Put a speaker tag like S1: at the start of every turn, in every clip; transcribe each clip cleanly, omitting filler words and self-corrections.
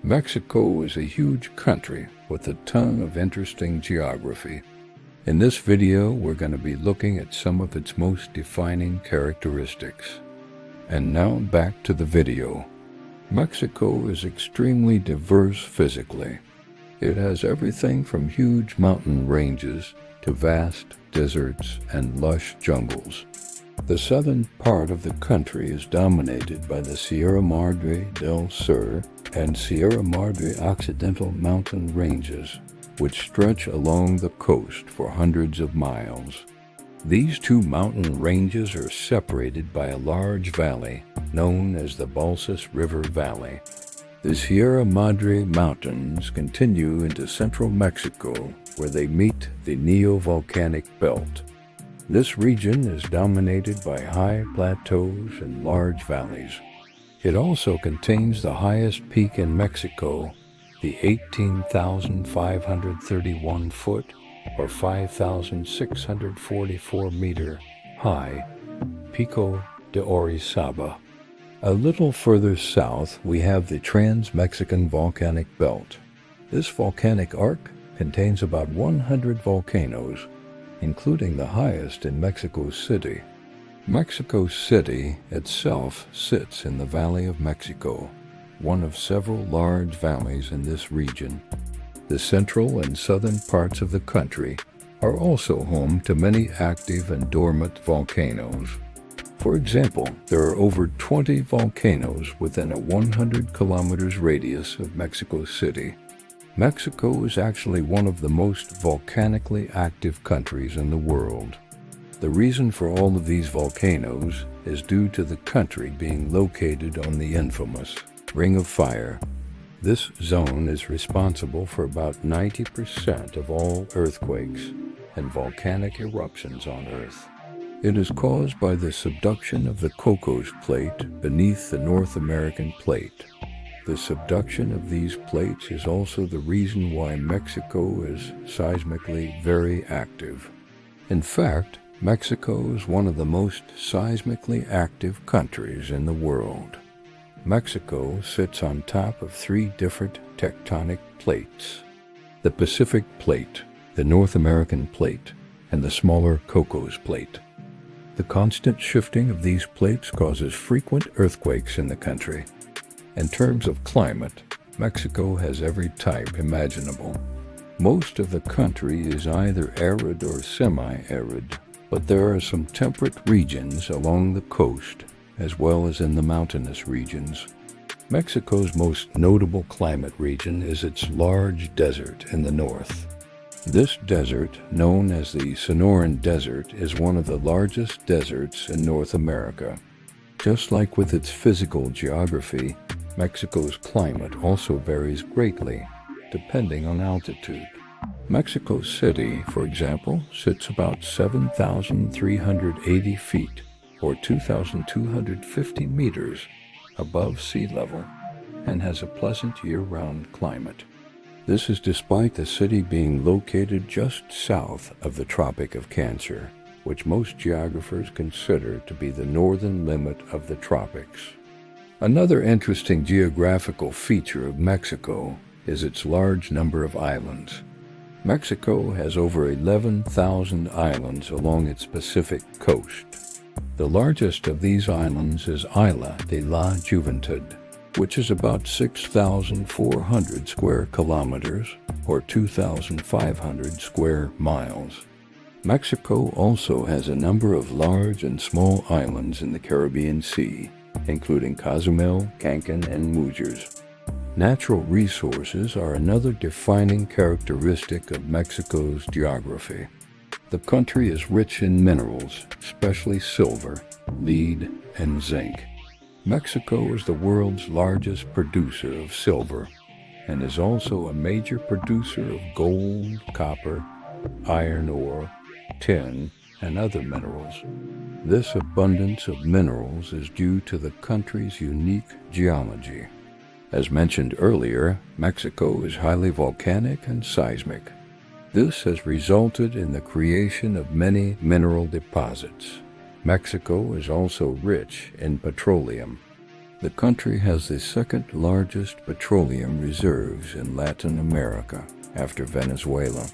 S1: Mexico is a huge country with a ton of interesting geography. In this video, we're going to be looking at some of its most defining characteristics. And now back to the video. Mexico is extremely diverse physically. It has everything from huge mountain ranges to vast deserts and lush jungles. The southern part of the country is dominated by the Sierra Madre del Sur and Sierra Madre Occidental mountain ranges, which stretch along the coast for hundreds of miles. These two mountain ranges are separated by a large valley known as the Balsas River Valley. The Sierra Madre Mountains continue into central Mexico, where they meet the Neovolcanic Belt. This region is dominated by high plateaus and large valleys. It also contains the highest peak in Mexico, the 18,531 foot or 5,644 meter high Pico de Orizaba. A little further south, we have the Trans-Mexican Volcanic Belt. This volcanic arc contains about 100 volcanoes, including the highest in Mexico City. Mexico City itself sits in the Valley of Mexico, one of several large valleys in this region. The central and southern parts of the country are also home to many active and dormant volcanoes. For example, there are over 20 volcanoes within a 100 kilometers radius of Mexico City. Mexico is actually one of the most volcanically active countries in the world. The reason for all of these volcanoes is due to the country being located on the infamous Ring of Fire. This zone is responsible for about 90% of all earthquakes and volcanic eruptions on Earth. It is caused by the subduction of the Cocos Plate beneath the North American Plate. The subduction of these plates is also the reason why Mexico is seismically very active. In fact, Mexico is one of the most seismically active countries in the world. Mexico sits on top of three different tectonic plates: the Pacific Plate, the North American Plate, and the smaller Cocos Plate. The constant shifting of these plates causes frequent earthquakes in the country. In terms of climate, Mexico has every type imaginable. Most of the country is either arid or semi-arid, but there are some temperate regions along the coast, as well as in the mountainous regions. Mexico's most notable climate region is its large desert in the north. This desert, known as the Sonoran Desert, is one of the largest deserts in North America. Just like with its physical geography, Mexico's climate also varies greatly, depending on altitude. Mexico City, for example, sits about 7,380 feet, or 2,250 meters, above sea level, and has a pleasant year-round climate. This is despite the city being located just south of the Tropic of Cancer, which most geographers consider to be the northern limit of the tropics. Another interesting geographical feature of Mexico is its large number of islands. Mexico has over 11,000 islands along its Pacific coast. The largest of these islands is Isla de la Juventud, which is about 6,400 square kilometers or 2,500 square miles. Mexico also has a number of large and small islands in the Caribbean Sea, including Cozumel, Cancun, and Mujeres. Natural resources are another defining characteristic of Mexico's geography. The country is rich in minerals, especially silver, lead, and zinc. Mexico is the world's largest producer of silver and is also a major producer of gold, copper, iron ore, tin, and other minerals. This abundance of minerals is due to the country's unique geology. As mentioned earlier, Mexico is highly volcanic and seismic. This has resulted in the creation of many mineral deposits. Mexico is also rich in petroleum. The country has the second largest petroleum reserves in Latin America after Venezuela.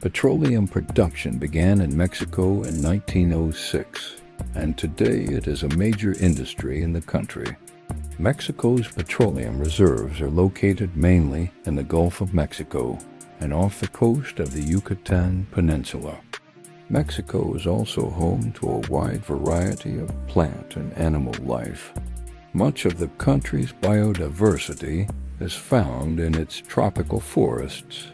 S1: Petroleum production began in Mexico in 1906, and today it is a major industry in the country. Mexico's petroleum reserves are located mainly in the Gulf of Mexico and off the coast of the Yucatan Peninsula. Mexico is also home to a wide variety of plant and animal life. Much of the country's biodiversity is found in its tropical forests,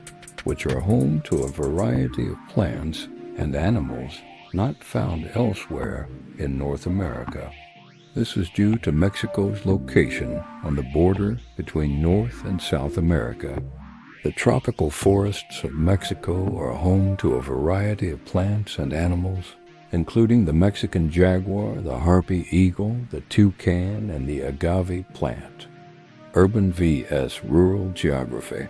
S1: which are home to a variety of plants and animals not found elsewhere in North America. This is due to Mexico's location on the border between North and South America. The tropical forests of Mexico are home to a variety of plants and animals, including the Mexican jaguar, the harpy eagle, the toucan, and the agave plant. Urban vs. Rural geography.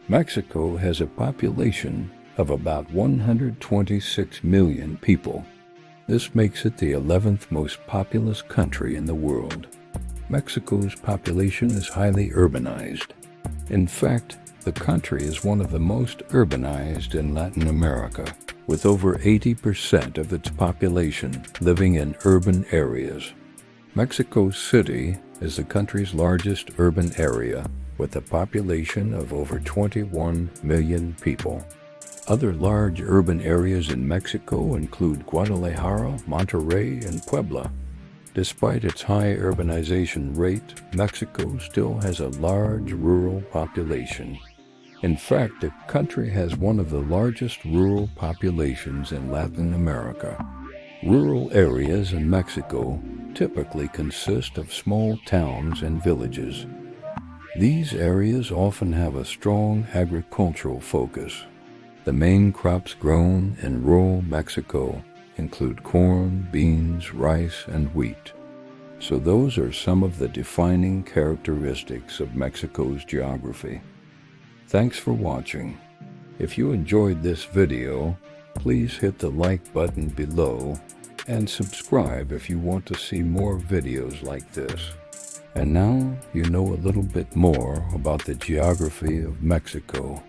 S1: Mexico has a population of about 126 million people. This makes it the 11th most populous country in the world. Mexico's population is highly urbanized. In fact, the country is one of the most urbanized in Latin America, with over 80% of its population living in urban areas. Mexico City is the country's largest urban area, with a population of over 21 million people. Other large urban areas in Mexico include Guadalajara, Monterrey, and Puebla. Despite its high urbanization rate, Mexico still has a large rural population. In fact, the country has one of the largest rural populations in Latin America. Rural areas in Mexico typically consist of small towns and villages. These areas often have a strong agricultural focus. The main crops grown in rural Mexico include corn, beans, rice, and wheat. So those are some of the defining characteristics of Mexico's geography. Thanks for watching. If you enjoyed this video, please hit the like button below and subscribe if you want to see more videos like this. And now you know a little bit more about the geography of Mexico.